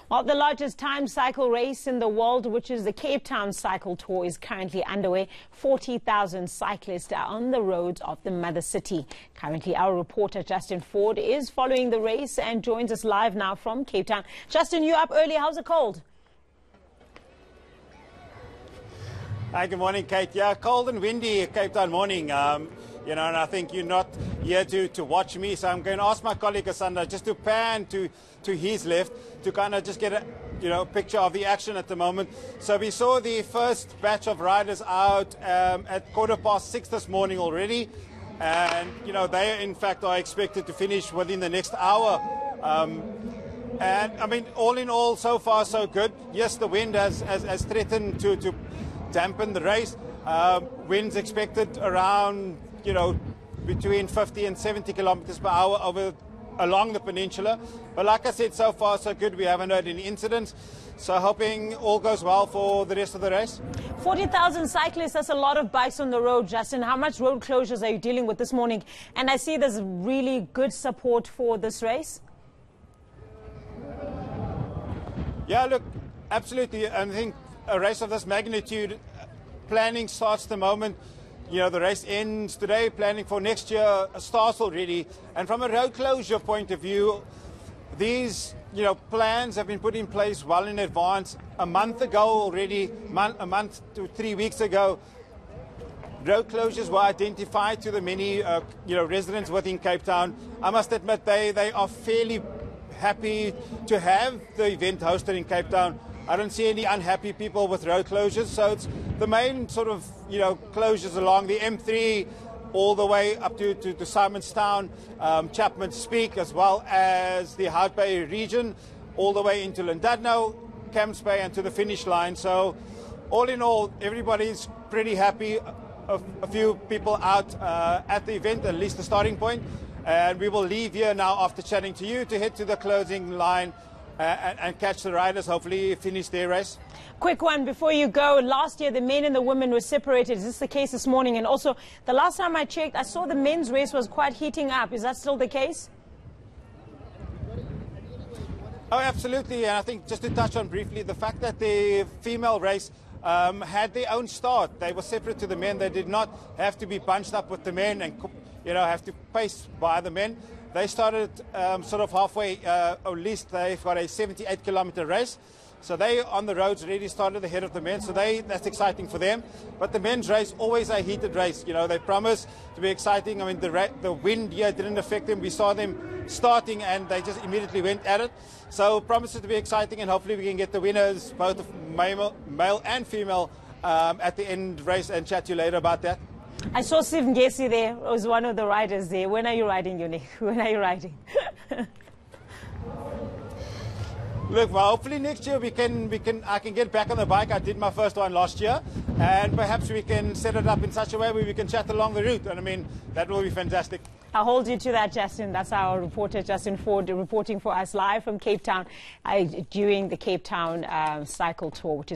Well, the largest time cycle race in the world, which is the Cape Town Cycle Tour, is currently underway. 40,000 cyclists are on the roads of the mother city. Currently, our reporter Justin Ford is following the race and joins us live now from Cape Town. Justin, you're up early. How's it cold? Hi, good morning, Kate. Yeah, cold and windy Cape Town morning. And I think you're not here to watch me, so I'm going to ask my colleague Asanda just to pan to his left to kind of just get a picture of the action at the moment. So we saw the first batch of riders out at 6:15 this morning already, and they in fact are expected to finish within the next hour. And I mean, all in all, so far so good. Yes, the wind has threatened to dampen the race. Winds expected around between 50 and 70 kilometers per hour along the peninsula. But like I said, so far so good. We haven't heard any incidents. So hoping all goes well for the rest of the race. 40,000 cyclists, that's a lot of bikes on the road, Justin. How much road closures are you dealing with this morning? And I see there's really good support for this race. Yeah, look, absolutely. I think a race of this magnitude, planning starts the moment the race ends today. Planning for next year starts already. And from a road closure point of view, these plans have been put in place well in advance. A month ago already, a month to 3 weeks ago, road closures were identified to the many residents within Cape Town. I must admit they are fairly happy to have the event hosted in Cape Town. I don't see any unhappy people with road closures. So it's the main sort of closures along the M3 all the way up to Simonstown, Chapman Speak, as well as the Hout Bay region, all the way into Llandudno, Camps Bay, and to the finish line. So all in all, everybody's pretty happy. A few people out at the event, at least the starting point. And we will leave here now after chatting to you to head to the closing line and catch the riders, hopefully finish their race. Quick one before you go. Last year, the men and the women were separated. Is this the case this morning? And also, the last time I checked, I saw the men's race was quite heating up. Is that still the case? Oh, absolutely. And I think just to touch on briefly, the fact that the female race had their own start. They were separate to the men. They did not have to be bunched up with the men and have to pace by the men. They started sort of halfway, at least they've got a 78-kilometer race. So they on the roads already started ahead of the men. So that's exciting for them. But the men's race, always a heated race. They promise to be exciting. I mean, the wind here didn't affect them. We saw them starting and they just immediately went at it. So promises to be exciting, and hopefully we can get the winners, both male and female, at the end race, and chat to you later about that. I saw Steve Ngesi there. It was one of the riders there. When are you riding, Unique? When are you riding? Look, well, hopefully next year I can get back on the bike. I did my first one last year, and perhaps we can set it up in such a way where we can chat along the route. And I mean, that will be fantastic. I'll hold you to that, Justin. That's our reporter, Justin Ford, reporting for us live from Cape Town during the Cape Town Cycle Tour, which is